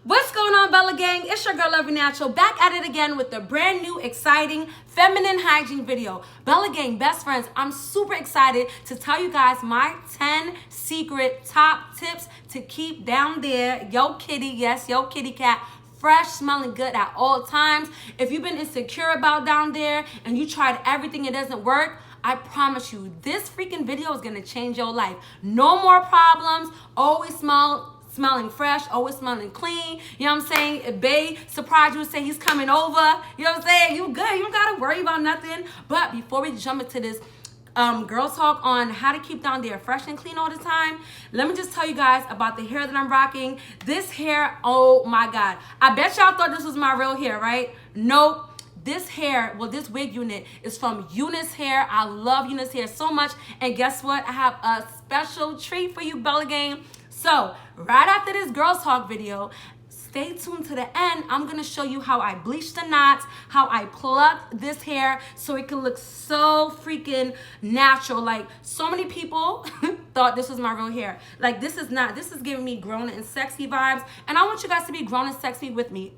What's going on, Bella Gang? It's your girl, Lovely Natural, back at it again with a brand new, exciting feminine hygiene video. Bella Gang, best friends, I'm super excited to tell you guys my 10 secret top tips to keep down there, yo kitty, yes, yo kitty cat, fresh, smelling good at all times. If you've been insecure about down there and you tried everything, it doesn't work, I promise you, this freaking video is gonna change your life. No more problems, always smelling fresh, always smelling clean. You know what I'm saying? If Bae surprised you and say he's coming over, you know what I'm saying? You good, you don't gotta worry about nothing. But before we jump into this girl talk on how to keep down there fresh and clean all the time, let me just tell you guys about the hair that I'm rocking. This hair, oh my God. I bet y'all thought this was my real hair, right? Nope. This hair, well, this wig unit is from Unice hair. I love Unice hair so much. And guess what? I have a special treat for you, Bella Gang. So right after this girl talk video, stay tuned to the end. I'm going to show you how I bleach the knots, how I pluck this hair so it can look so freaking natural. Like, so many people thought this was my real hair. Like, this is not. This is giving me grown and sexy vibes. And I want you guys to be grown and sexy with me.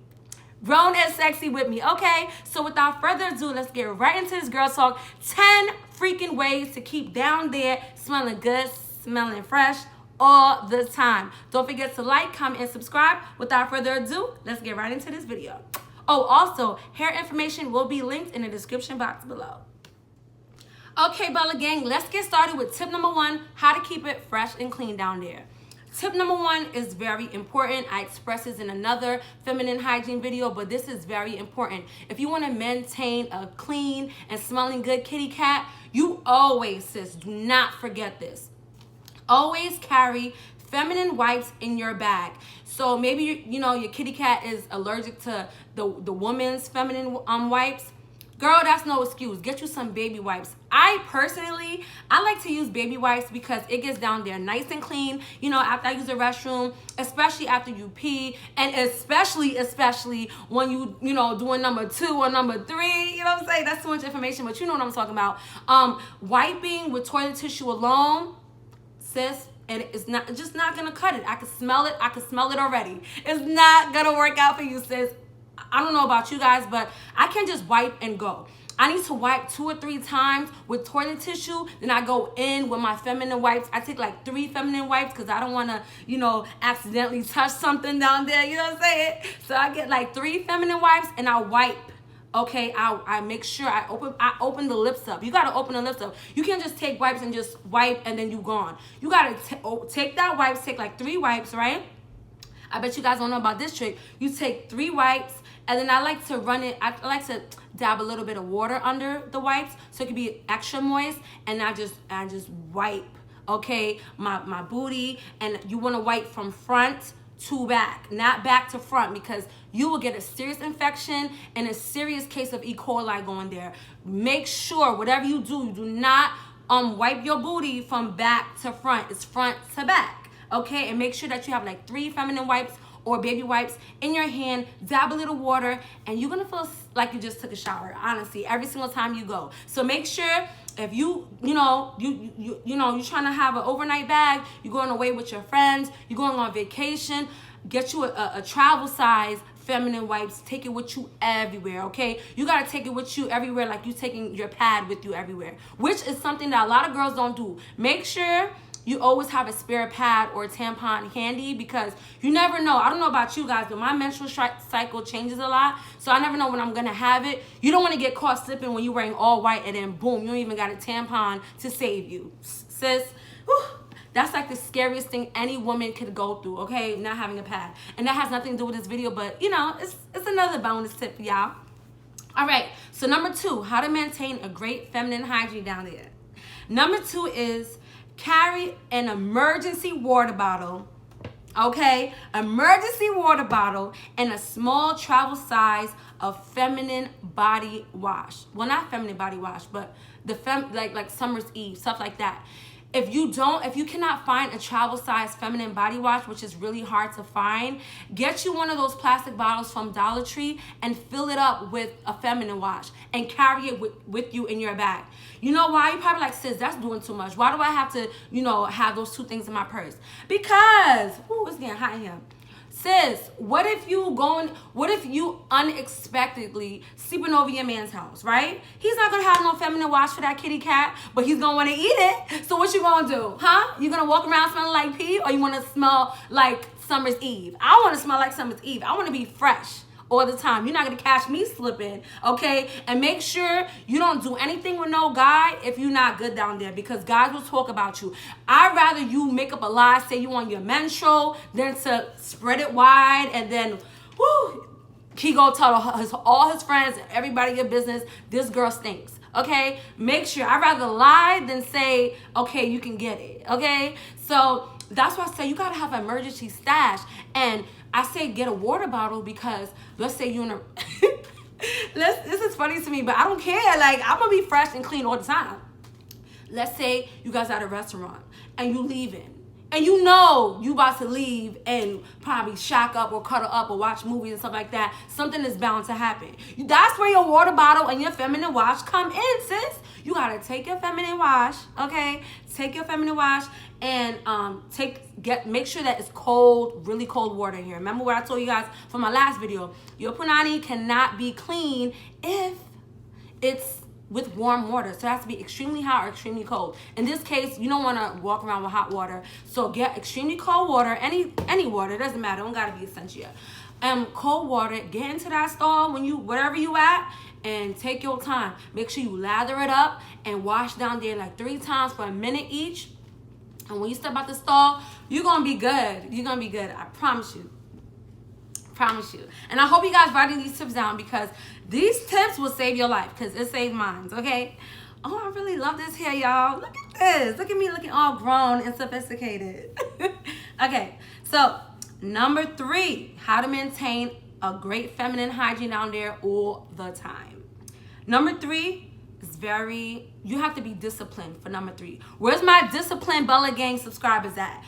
Grown and sexy with me, okay? So without further ado, let's get right into this girl talk. 10 freaking ways to keep down there smelling good, smelling fresh all the time. Don't forget to like, comment, and subscribe. Without further ado, let's get right into this video. Oh, also, hair information will be linked in the description box below. Okay, Bella Gang, let's get started with tip number 1, how to keep it fresh and clean down there. Tip number 1 is very important. I express this in another feminine hygiene video, but this is very important. If you want to maintain a clean and smelling good kitty cat, you always, sis, do not forget this. Always carry feminine wipes in your bag. So maybe you know your kitty cat is allergic to the woman's feminine wipes. Girl, that's no excuse. Get you some baby wipes. I personally like to use baby wipes because it gets down there nice and clean, you know, after I use the restroom, especially after you pee, and especially when you know, doing number 2 or number 3, you know what I'm saying? That's too much information, but you know what I'm talking about. Wiping with toilet tissue alone, sis, and it's just not gonna cut it. I can smell it. I can smell it already. It's not gonna work out for you, sis. I don't know about you guys, but I can't just wipe and go. I need to wipe 2 or 3 times with toilet tissue. Then I go in with my feminine wipes. I take like 3 feminine wipes because I don't want to, you know, accidentally touch something down there. You know what I'm saying? So I get like 3 feminine wipes and I wipe. Okay, I make sure I open the lips up. You gotta open the lips up. You can't just take wipes and just wipe and then you gone. You gotta take that wipes, take like 3 wipes, right? I bet you guys don't know about this trick. You take 3 wipes, and then I like to run it. I like to dab a little bit of water under the wipes so it can be extra moist, and I just wipe, okay, my booty. And you want to wipe from front to back, not back to front, because you will get a serious infection and a serious case of E. coli going there. Make sure whatever you do not wipe your booty from back to front. It's front to back. Okay, and make sure that you have like 3 feminine wipes or baby wipes in your hand, dab a little water, and you're gonna feel like you just took a shower, honestly, every single time you go. So make sure if you're trying to have an overnight bag, you're going away with your friends, you're going on vacation, get you a travel size feminine wipes. Take it with you everywhere, okay? You gotta take it with you everywhere, like you taking your pad with you everywhere, which is something that a lot of girls don't do. Make sure you always have a spare pad or a tampon handy, because you never know. I don't know about you guys, but my menstrual cycle changes a lot, so I never know when I'm gonna have it. You don't want to get caught slipping when you're wearing all white and then boom, you don't even got a tampon to save you, sis. Whew. That's like the scariest thing any woman could go through, okay? Not having a pad. And that has nothing to do with this video, but you know, it's another bonus tip for y'all. All right, so number 2, how to maintain a great feminine hygiene down there. Number 2 is carry an emergency water bottle, okay? Emergency water bottle and a small travel size of feminine body wash. Well, not feminine body wash, but the like Summer's Eve, stuff like that. If you cannot find a travel size feminine body wash, which is really hard to find, get you one of those plastic bottles from Dollar Tree and fill it up with a feminine wash and carry it with you in your bag. You know why? You're probably like, sis, that's doing too much. Why do I have to, have those 2 things in my purse? Because, it's getting hot in here. Sis, what if you unexpectedly sleeping over your man's house, right? He's not gonna have no feminine wash for that kitty cat, but he's gonna wanna eat it. So what you gonna do, huh? You gonna walk around smelling like pee, or you wanna smell like summer's eve? I wanna smell like summer's eve. I wanna be fresh all the time. You're not gonna catch me slipping, okay? And make sure you don't do anything with no guy if you're not good down there, because guys will talk about you. I'd rather you make up a lie, say you on your menstrual, than to spread it wide and then, whoo, he go tell all his friends and everybody your business, this girl stinks, okay? Make sure, I'd rather lie than say, okay, you can get it, okay? So that's why I say you gotta have an emergency stash. And I say get a water bottle because let's say you're in a this is funny to me, but I don't care. Like, I'm gonna be fresh and clean all the time. Let's say you guys at a restaurant and you leaving, and you know you about to leave and probably shack up or cuddle up or watch movies and stuff like that. Something is bound to happen. That's where your water bottle and your feminine wash come in, sis. You gotta take your feminine wash, okay? Take your feminine wash and make sure that it's cold, really cold water in here. Remember what I told you guys from my last video? Your punani cannot be clean if it's with warm water. So it has to be extremely hot or extremely cold. In this case, you don't want to walk around with hot water. So get extremely cold water, any water, it doesn't matter. It don't gotta be essential. Cold water, get into that stall wherever you at, and take your time. Make sure you lather it up and wash down there like 3 times for a minute each. And when you step out the stall, you're gonna be good. You're gonna be good. I promise you. Promise you. And I hope you guys writing these tips down, because these tips will save your life, because it saved mine, okay? Oh, I really love this hair, y'all. Look at this. Look at me looking all grown and sophisticated. Okay, so number 3, how to maintain a great feminine hygiene down there all the time. Number 3 is you have to be disciplined for number 3. Where's my disciplined Bella Gang subscribers at?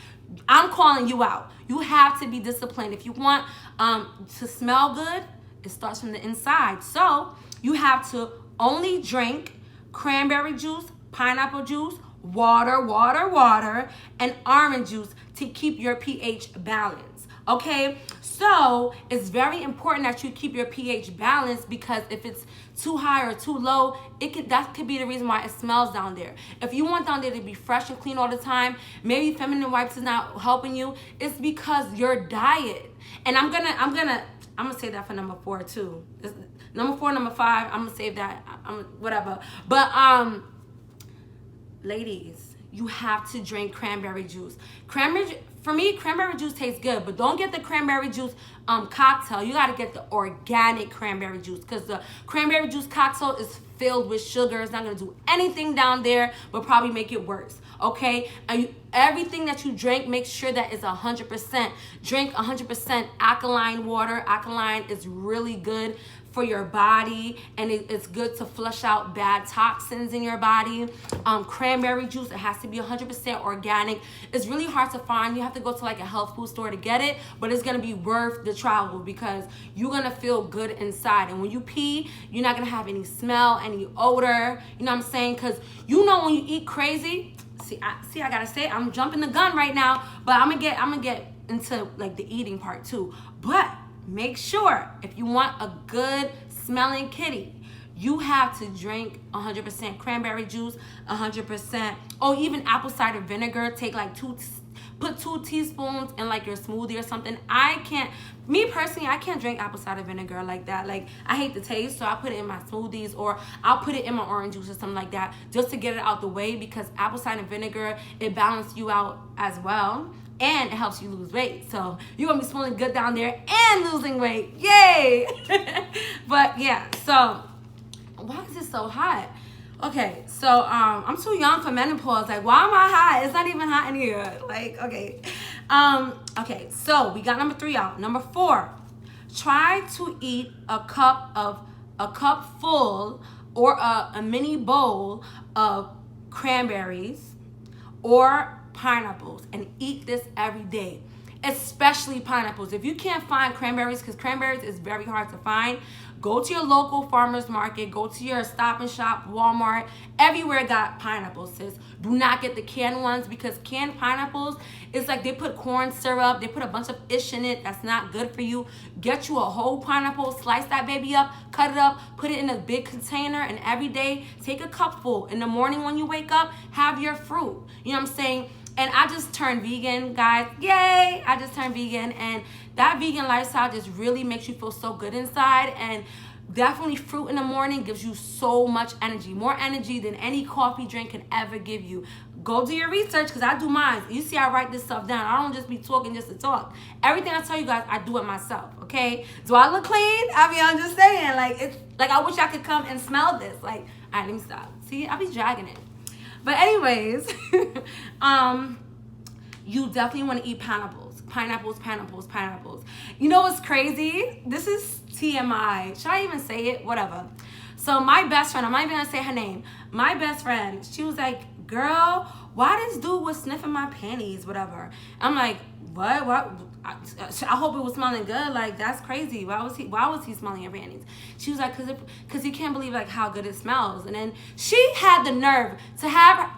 I'm calling you out. You have to be disciplined. If you want to smell good, it starts from the inside. So you have to only drink cranberry juice, pineapple juice, water, and orange juice to keep your pH balanced. Okay, so it's very important that you keep your pH balanced, because if it's too high or too low, that could be the reason why it smells down there. If you want down there to be fresh and clean all the time, maybe feminine wipes is not helping you. It's because your diet. And I'm gonna say that for number 4 too. Number 4, number 5. I'm gonna save that. Whatever. But ladies, you have to drink cranberry juice. For me, cranberry juice tastes good, but don't get the cranberry juice cocktail. You gotta get the organic cranberry juice, because the cranberry juice cocktail is filled with sugar. It's not gonna do anything down there, but probably make it worse, okay? And everything that you drink, make sure that it's 100%. Drink 100% alkaline water. Alkaline is really good for your body, and it's good to flush out bad toxins in your body. Cranberry juice, it has to be 100% organic. It's really hard to find. You have to go to like a health food store to get it, but it's gonna be worth the travel, because you're gonna feel good inside. And when you pee, you're not gonna have any smell, any odor, you know what I'm saying? Because you know when you eat crazy, I gotta say, I'm jumping the gun right now, but I'm gonna get into like the eating part too. But make sure, if you want a good smelling kitty, you have to drink 100% cranberry juice, 100%, or even apple cider vinegar. Take like put 2 teaspoons in like your smoothie or something. Me personally, I can't drink apple cider vinegar like that. Like, I hate the taste, so I put it in my smoothies, or I'll put it in my orange juice or something like that, just to get it out the way, because apple cider vinegar, it balances you out as well. And it helps you lose weight. So you're gonna be smelling good down there and losing weight. Yay! But yeah, so why is it so hot? Okay, so I'm too young for menopause. Like, why am I hot? It's not even hot in here. Like, okay. Okay, so we got number 3 out. Number 4, try to eat a cup full or a mini bowl of cranberries or pineapples, and eat this every day. especially pineapples. If you can't find cranberries, because cranberries is very hard to find, go to your local farmer's market, go to your Stop and Shop, Walmart, everywhere got pineapples, sis. Do not get the canned ones, because canned pineapples, it's like they put corn syrup, they put a bunch of ish in it that's not good for you. Get you a whole pineapple, slice that baby up, cut it up, put it in a big container, and every day take a cupful. In the morning when you wake up, have your fruit. You know what I'm saying? And I just turned vegan, guys. Yay! I just turned vegan, and that vegan lifestyle just really makes you feel so good inside. And definitely fruit in the morning gives you so much energy, more energy than any coffee drink can ever give you. Go do your research, because I do mine. You see I write this stuff down. I don't just be talking just to talk. Everything I tell you guys, I do it myself, okay? Do I look clean? I mean, I'm just saying, like, it's like I wish I could come and smell this. Like, all right, let me stop. See, I be dragging it. But anyways, you definitely want to eat pineapples. Pineapples. You know what's crazy? This is TMI. Should I even say it? Whatever. So my best friend, I'm not even going to say her name. My best friend, she was like, girl, why this dude was sniffing my panties, whatever. I'm like, what? I hope it was smelling good. Like, that's crazy. Why was he smelling your panties? She was like, because he can't believe like how good it smells. And then she had the nerve to have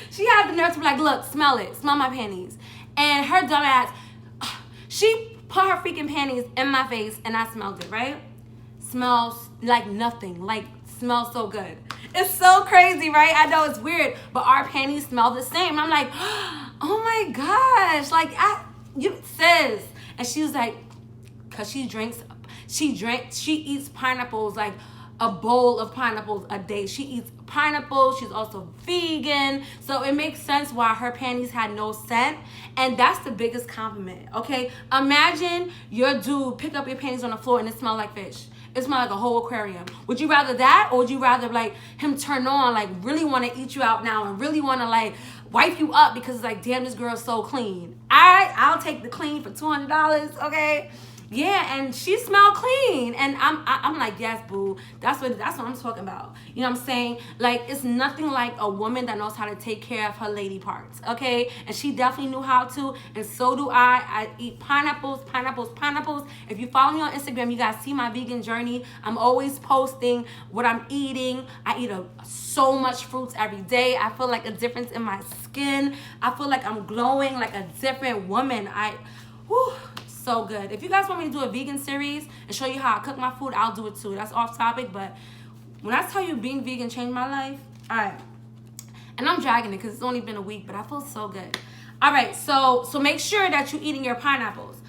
she had the nerve to be like, look, smell my panties. And her dumb ass, she put her freaking panties in my face, and I smelled it, right? Smells like nothing. Like, smells so good. It's so crazy, right? I know it's weird, but our panties smell the same. I'm like, oh my gosh, like you sis. And she was like, cause she eats pineapples, like a bowl of pineapples a day. She eats pineapples. She's also vegan, so it makes sense why her panties had no scent. And that's the biggest compliment. Okay, imagine your dude pick up your panties on the floor and it smelled like fish. It smelled like a whole aquarium. Would you rather that, or would you rather like him turn on, like really want to eat you out now and really want to like wipe you up because it's like, damn, this girl's so clean. I'll take the clean for $200, okay? Yeah, and she smelled clean, and I'm like, yes, boo. That's what I'm talking about. You know what I'm saying? Like, it's nothing like a woman that knows how to take care of her lady parts, okay? And she definitely knew how to, and so do I. I eat pineapples. If you follow me on Instagram, you guys see my vegan journey. I'm always posting what I'm eating. I eat so much fruits every day. I feel like a difference in my skin. I feel like I'm glowing like a different woman. So good. If you guys want me to do a vegan series and show you how I cook my food, I'll do it too. That's off topic, but when I tell you being vegan changed my life, all right. And I'm dragging it because it's only been a week, but I feel so good. All right, so make sure that you're eating your pineapples.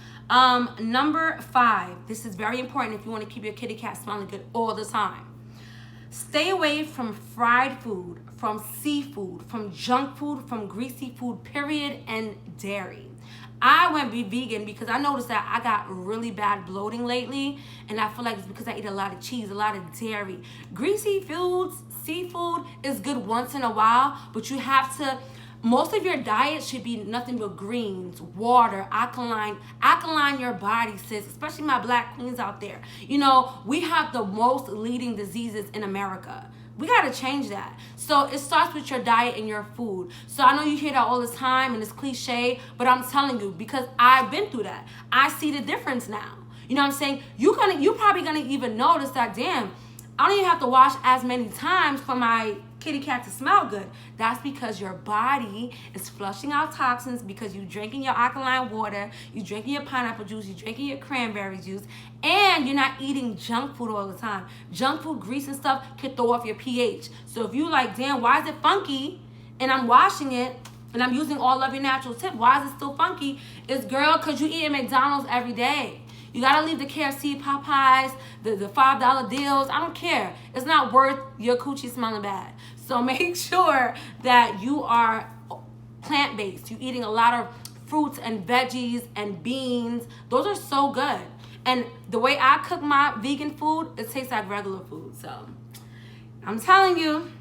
Number 5, this is very important if you want to keep your kitty cat smelling good all the time. Stay away from fried food, from seafood, from junk food, from greasy food, period, and dairy. I went vegan because I noticed that I got really bad bloating lately, and I feel like it's because I eat a lot of cheese, a lot of dairy. Greasy foods, seafood is good once in a while, but you have to, most of your diet should be nothing but greens, water, alkaline your body, sis, especially my black queens out there. You know, we have the most leading diseases in America. We got to change that. So it starts with your diet and your food. So I know you hear that all the time and it's cliche, but I'm telling you, because I've been through that. I see the difference now. You know what I'm saying? You're probably going to even notice that, damn, I don't even have to wash as many times for my kitty cat to smell good. That's because your body is flushing out toxins, because you're drinking your alkaline water, you're drinking your pineapple juice, you're drinking your cranberry juice, and you're not eating junk food all the time. Junk food, grease and stuff can throw off your pH. So if you like, damn, why is it funky? And I'm washing it and I'm using all of your natural tip, why is it still funky? It's, girl, because you eating McDonald's every day. You gotta leave the KFC, Popeyes, the $5 deals. I don't care. It's not worth your coochie smelling bad. So make sure that you are plant-based. You're eating a lot of fruits and veggies and beans. Those are so good. And the way I cook my vegan food, it tastes like regular food. So I'm telling you,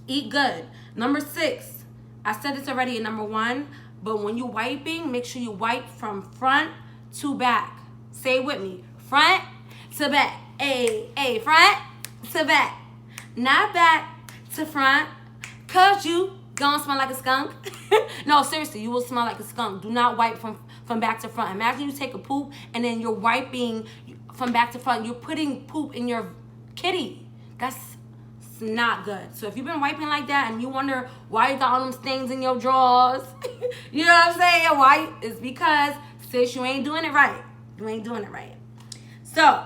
eat good. Number 6, I said this already in number 1, but when you're wiping, make sure you wipe from front to back. Say it with me. Front to back. Hey, front to back. Not back to front, cause you gonna smell like a skunk. No, seriously, you will smell like a skunk. Do not wipe from back to front. Imagine you take a poop and then you're wiping from back to front. You're putting poop in your kitty. That's not good. So if you've been wiping like that and you wonder why you got all them stains in your drawers, you know what I'm saying? Why? It's because, sis, you ain't doing it right. You ain't doing it right. So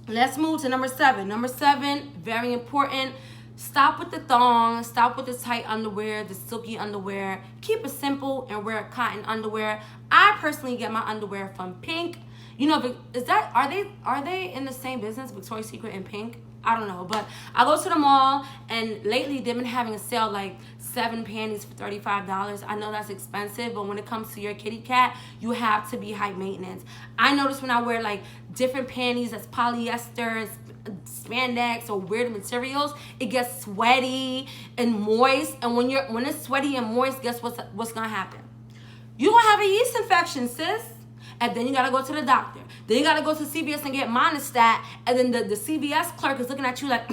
let's move to number 7. Number 7, very important. Stop with the thong. Stop with the tight underwear, the silky underwear. Keep it simple and wear cotton underwear. I personally get my underwear from Pink. You know, are they in the same business, Victoria's Secret and Pink? I don't know, but I go to the mall, and lately they've been having a sale, like 7 panties for $35. I know that's expensive, but when it comes to your kitty cat, you have to be high maintenance. I notice when I wear like different panties that's polyester, spandex, or weird materials, it gets sweaty and moist. And when it's sweaty and moist, guess what's gonna happen? You're gonna have a yeast infection, sis. And then you gotta go to the doctor. Then you gotta go to CVS and get Monistat. And then the CVS clerk is looking at you like,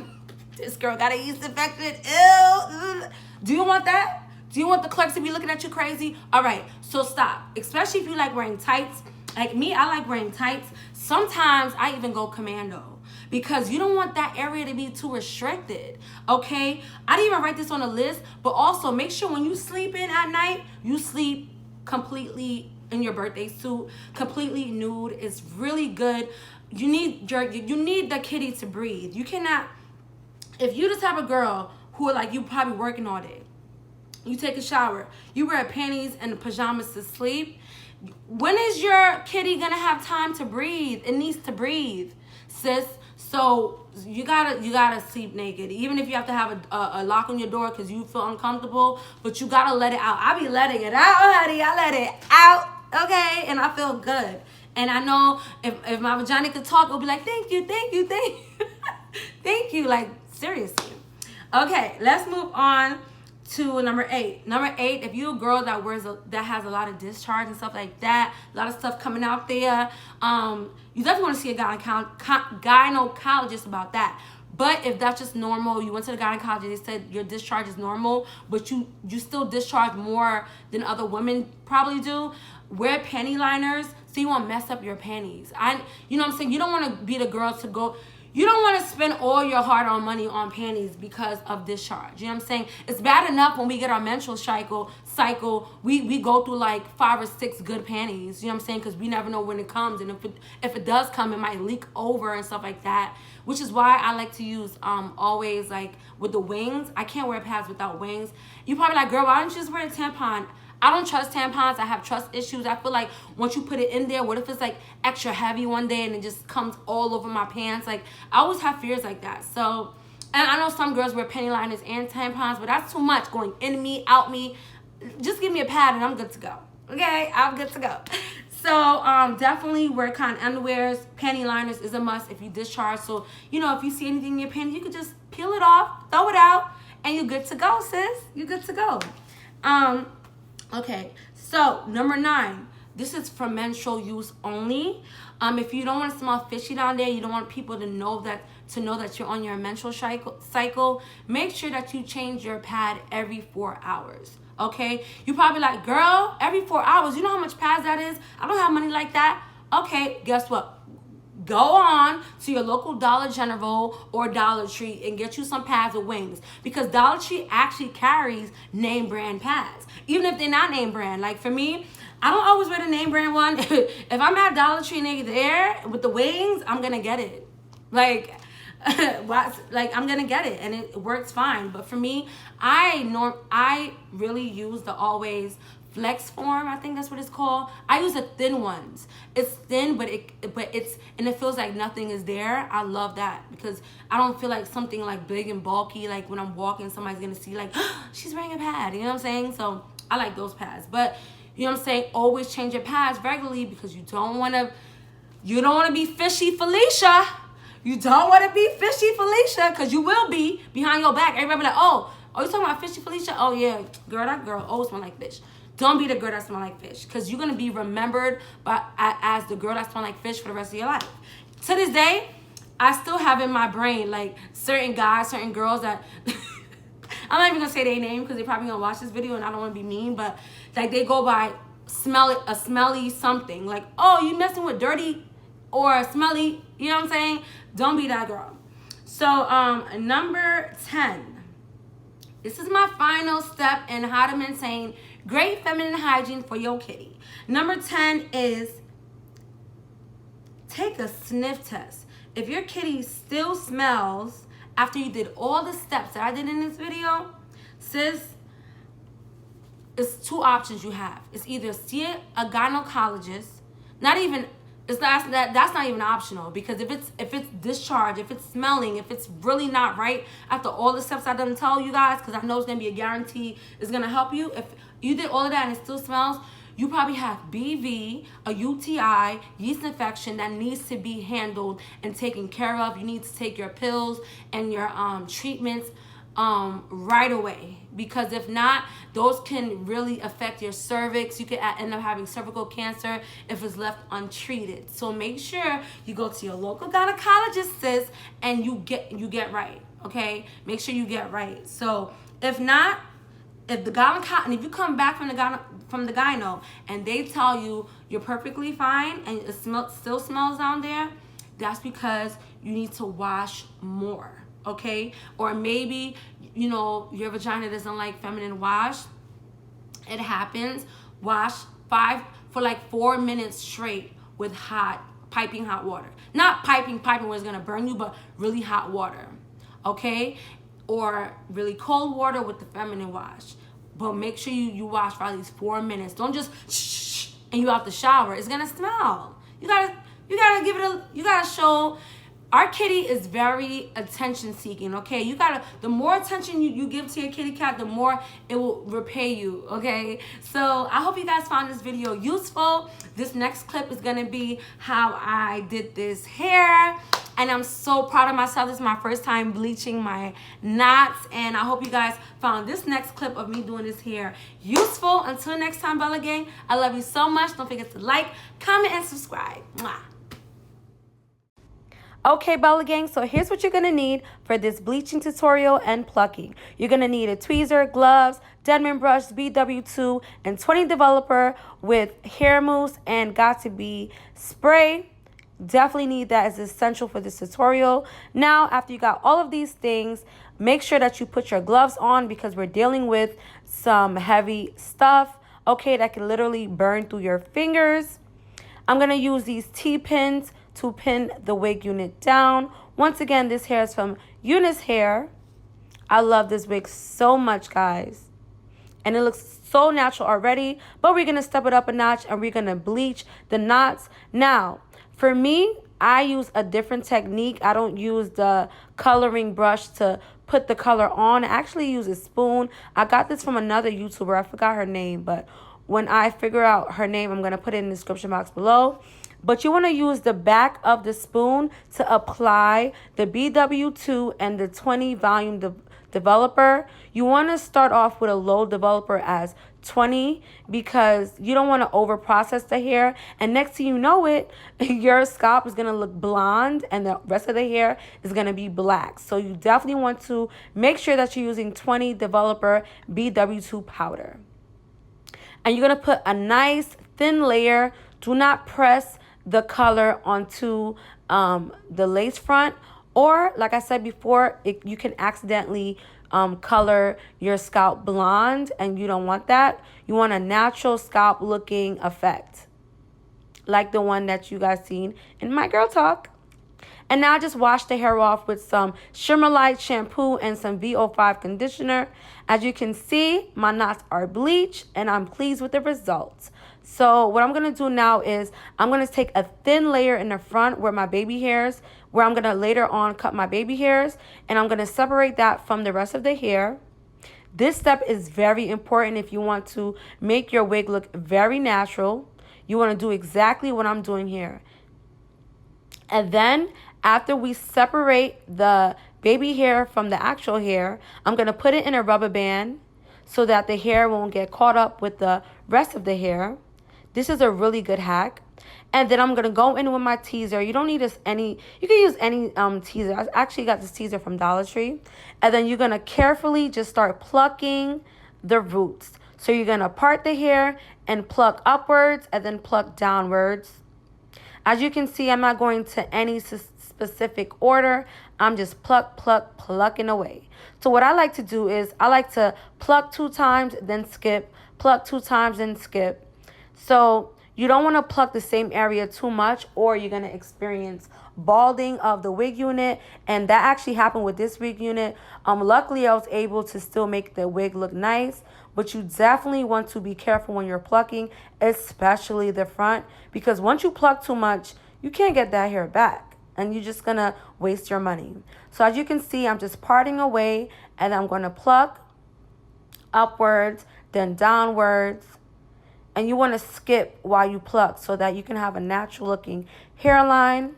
this girl got a yeast infection. Ew. Do you want that? Do you want the clerks to be looking at you crazy? All right, so stop. Especially if you like wearing tights. Like me, I like wearing tights. Sometimes I even go commando because you don't want that area to be too restricted, okay? I didn't even write this on a list, but also make sure when you sleep in at night, you sleep completely in your birthday suit, completely nude. It's really good. You need the kitty to breathe. You cannot, if you just have a girl who like you probably working all day, you take a shower, you wear panties and pajamas to sleep, when is your kitty gonna have time to breathe? It needs to breathe, sis. So you gotta sleep naked, even if you have to have a lock on your door because you feel uncomfortable, but you gotta let it out. I be letting it out, honey. I let it out, okay, and I feel good. And I know if my vagina could talk, it'll be like, thank you, thank you, thank you. Thank you, like seriously. Okay, let's move on to number 8. Number 8, if you're a girl that has a lot of discharge and stuff like that, a lot of stuff coming out there, you definitely want to see a gynecologist about that. But if that's just normal, you went to the gynecologist, they said your discharge is normal, but you still discharge more than other women probably do, wear panty liners so you won't mess up your panties. You know what I'm saying? You don't want to be the girl to go. You don't want to spend all your hard-earned money on panties because of discharge. You know what I'm saying? It's bad enough when we get our menstrual cycle, we go through like 5 or 6 good panties. You know what I'm saying? Because we never know when it comes. And if it does come, it might leak over and stuff like that. Which is why I like to use always like with the wings. I can't wear pads without wings. You probably like, girl, why don't you just wear a tampon? I don't trust tampons. I have trust issues. I feel like once you put it in there, what if it's like extra heavy one day and it just comes all over my pants? Like, I always have fears like that. So, and I know some girls wear panty liners and tampons, but that's too much going in me, out me. Just give me a pad and I'm good to go. Okay, I'm good to go. So, definitely wear cotton underwears. Panty liners is a must if you discharge. So, you know, if you see anything in your panties, you could just peel it off, throw it out, and you're good to go, sis. You're good to go. Okay, so number 9, this is for menstrual use only. If you don't want to smell fishy down there, you don't want people to know that you're on your menstrual cycle, make sure that you change your pad every 4 hours. Okay, you probably like, girl, every 4 hours, you know how much pads that is? I don't have money like that. Okay, guess what? Go on to your local Dollar General or Dollar Tree and get you some pads with wings, because Dollar Tree actually carries name brand pads, even if they're not name brand. Like for me, I don't always wear the name brand one. If I'm at Dollar Tree and they're there with the wings, I'm gonna get it. Like, I'm gonna get it and it works fine. But for me, I really use the Always Flex Form, I think that's what it's called. I use the thin ones. It's thin, but it feels like nothing is there. I love that because I don't feel like something like big and bulky, like when I'm walking, somebody's gonna see like, oh, she's wearing a pad. You know what I'm saying? So I like those pads. But you know what I'm saying? Always change your pads regularly because you don't want to be fishy Felicia. You don't want to be fishy Felicia because you will be behind your back. Everybody be like, oh, you talking about fishy Felicia? Oh yeah, girl, that girl always smell like fish. Don't be the girl that smell like fish, because you're going to be remembered as the girl that smell like fish for the rest of your life. To this day, I still have in my brain, like, certain guys, certain girls that, I'm not even going to say their name because they probably going to watch this video and I don't want to be mean, but, like, they go by smelly something. Like, oh, you messing with dirty or smelly, you know what I'm saying? Don't be that girl. So number 10. This is my final step in how to maintain great feminine hygiene for your kitty. Number 10 is take a sniff test. If your kitty still smells after you did all the steps that I did in this video, sis, it's two options you have. It's either see a gynecologist, that's not even optional, because if it's discharged, if it's smelling, if it's really not right after all the steps I done tell you guys, because I know it's gonna be a guarantee, it's gonna help you. If you did all of that and it still smells, you probably have BV, a UTI, yeast infection that needs to be handled and taken care of. You need to take your pills and your treatments right away, because if not, those can really affect your cervix. You could end up having cervical cancer if it's left untreated. So make sure you go to your local gynecologist, sis, and you get right. Okay, make sure you get right. So if not, if the if you come back from the gyno and they tell you you're perfectly fine and it still smells down there, that's because you need to wash more. Okay, or maybe your vagina doesn't like feminine wash. It happens. Wash for like 4 minutes straight with piping hot water. Not piping where it's gonna burn you, but really hot water. Okay, or really cold water with the feminine wash. But make sure you wash for at least 4 minutes. Don't just shh and you out the shower. It's gonna smell. You gotta show. Our kitty is very attention seeking, okay? The more attention you give to your kitty cat, the more it will repay you, okay? So I hope you guys found this video useful. This next clip is gonna be how I did this hair. And I'm so proud of myself. This is my first time bleaching my knots. And I hope you guys found this next clip of me doing this hair useful. Until next time, Bella Gang, I love you so much. Don't forget to like, comment, and subscribe. Mwah. Okay, Bella Gang, so here's what you're going to need for this bleaching tutorial and plucking. You're going to need a tweezer, gloves, Deadman brush, BW2, and 20 developer with hair mousse and got to be spray. Definitely need that as essential for this tutorial. Now, after you got all of these things, make sure that you put your gloves on because we're dealing with some heavy stuff, okay, that can literally burn through your fingers. I'm going to use these T-pins to pin the wig unit down. Once again, this hair is from Unice hair. I love this wig so much, guys. And it looks so natural already, but we're going to step it up a notch and we're going to bleach the knots. Now, for me, I use a different technique. I don't use the coloring brush to put the color on. I actually use a spoon. I got this from another YouTuber. I forgot her name, but when I figure out her name, I'm going to put it in the description box below. But you want to use the back of the spoon to apply the BW2 and the 20 volume developer. You want to start off with a low developer as 20 because you don't want to over process the hair. And next thing you know it, your scalp is going to look blonde and the rest of the hair is going to be black. So you definitely want to make sure that you're using 20 developer BW2 powder. And you're going to put a nice thin layer. Do not press the color onto the lace front, or like I said before, you can accidentally color your scalp blonde, and you don't want that. You want a natural scalp looking effect like the one that you guys seen in my girl talk. And now just wash the hair off with some Shimmer Light shampoo and some VO5 conditioner. As you can see, my knots are bleached and I'm pleased with the results. So what I'm going to do now is I'm going to take a thin layer in the front where my baby hairs, where I'm going to later on cut my baby hairs, and I'm going to separate that from the rest of the hair. This step is very important if you want to make your wig look very natural. You want to do exactly what I'm doing here. And then after we separate the baby hair from the actual hair, I'm going to put it in a rubber band so that the hair won't get caught up with the rest of the hair. This is a really good hack. And then I'm going to go in with my teaser. You don't need you can use any teaser. I actually got this teaser from Dollar Tree. And then you're going to carefully just start plucking the roots. So you're going to part the hair and pluck upwards and then pluck downwards. As you can see, I'm not going to any specific order. I'm just plucking away. So what I like to do is I like to pluck 2 times, then skip, pluck 2 times, then skip. So you don't want to pluck the same area too much, or you're going to experience balding of the wig unit. And that actually happened with this wig unit. Luckily, I was able to still make the wig look nice. But you definitely want to be careful when you're plucking, especially the front. Because once you pluck too much, you can't get that hair back. And you're just going to waste your money. So as you can see, I'm just parting away. And I'm going to pluck upwards, then downwards. And you want to skip while you pluck so that you can have a natural looking hairline.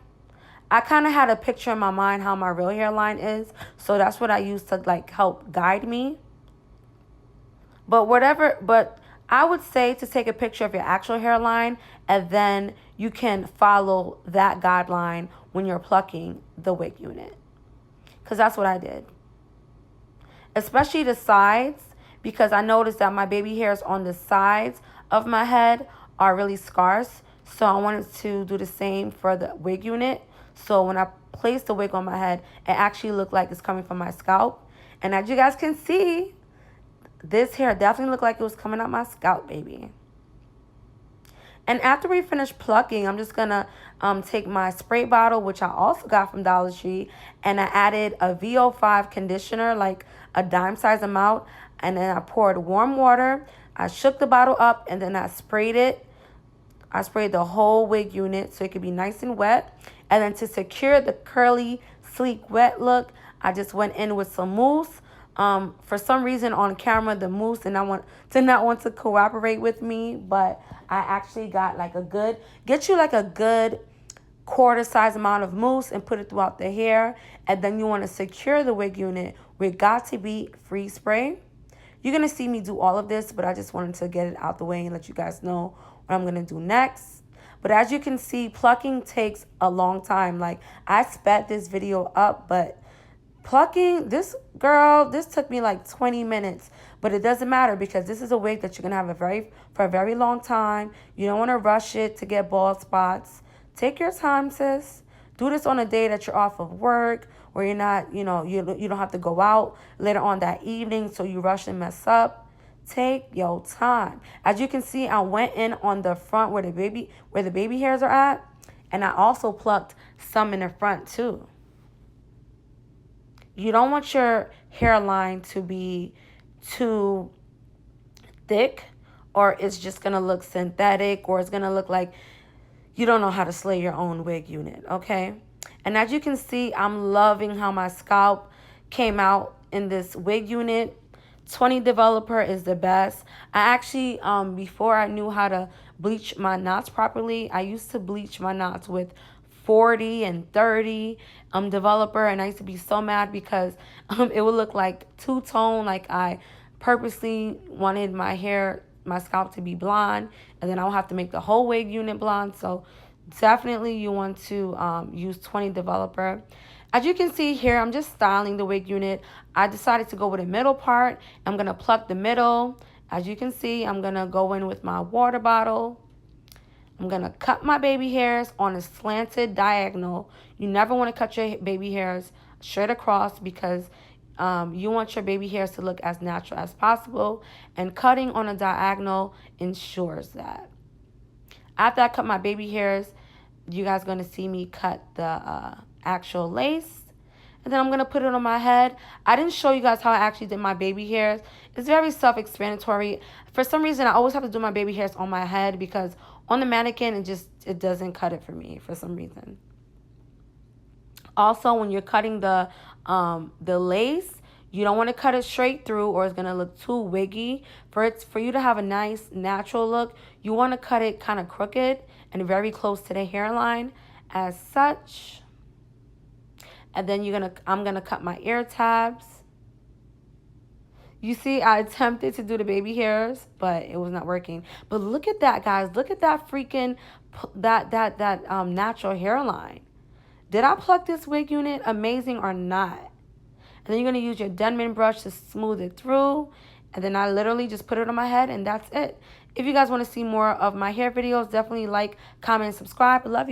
I kind of had a picture in my mind how my real hairline is. So that's what I used to like help guide me. But I would say to take a picture of your actual hairline, and then you can follow that guideline when you're plucking the wig unit. Because that's what I did. Especially the sides, because I noticed that my baby hairs on the sides of my head are really scarce. So I wanted to do the same for the wig unit. So when I placed the wig on my head, it actually looked like it's coming from my scalp. And as you guys can see, this hair definitely looked like it was coming out my scalp, baby. And after we finish plucking, I'm just going to take my spray bottle, which I also got from Dollar Tree, and I added a VO5 conditioner, like a dime size amount, and then I poured warm water. I shook the bottle up, and then I sprayed it. I sprayed the whole wig unit so it could be nice and wet. And then to secure the curly, sleek, wet look, I just went in with some mousse. For some reason on camera, the mousse did not want to cooperate with me, but I actually got like get you like a good quarter size amount of mousse and put it throughout the hair. And then you want to secure the wig unit with Got To Be freeze spray. You're going to see me do all of this, but I just wanted to get it out the way and let you guys know what I'm going to do next. But as you can see, plucking takes a long time. Like, I sped this video up, but plucking, this took me like 20 minutes. But it doesn't matter because this is a wig that you're going to have for a very long time. You don't want to rush it to get bald spots. Take your time, sis. Do this on a day that you're off of work, where you're not, you don't have to go out later on that evening, so you rush and mess up. Take your time. As you can see, I went in on the front where the baby hairs are at, and I also plucked some in the front too. You don't want your hairline to be too thick, or it's just going to look synthetic, or it's going to look like you don't know how to slay your own wig unit, okay? And as you can see, I'm loving how my scalp came out in this wig unit. 20 Developer is the best. I actually, before I knew how to bleach my knots properly, I used to bleach my knots with 40 and 30 Developer, and I used to be so mad because it would look like two-tone, like I purposely wanted my scalp to be blonde, and then I'll have to make the whole wig unit blonde. So definitely you want to use 20 Developer. As you can see here, I'm just styling the wig unit. I decided to go with the middle part. I'm going to pluck the middle. As you can see, I'm going to go in with my water bottle. I'm going to cut my baby hairs on a slanted diagonal. You never want to cut your baby hairs straight across because you want your baby hairs to look as natural as possible. And cutting on a diagonal ensures that. After I cut my baby hairs, you guys are going to see me cut the actual lace. And then I'm going to put it on my head. I didn't show you guys how I actually did my baby hairs. It's very self-explanatory. For some reason, I always have to do my baby hairs on my head because on the mannequin, it doesn't cut it for me for some reason. Also, when you're cutting the lace, you don't want to cut it straight through or it's going to look too wiggy. For you to have a nice natural look, you want to cut it kind of crooked and very close to the hairline as such. And then I'm going to cut my ear tabs. You see, I attempted to do the baby hairs, but it was not working. But look at that, guys. Look at that freaking, that natural hairline. Did I pluck this wig unit? Amazing or not? And then you're going to use your Denman brush to smooth it through. And then I literally just put it on my head, and that's it. If you guys want to see more of my hair videos, definitely like, comment, and subscribe. I love you.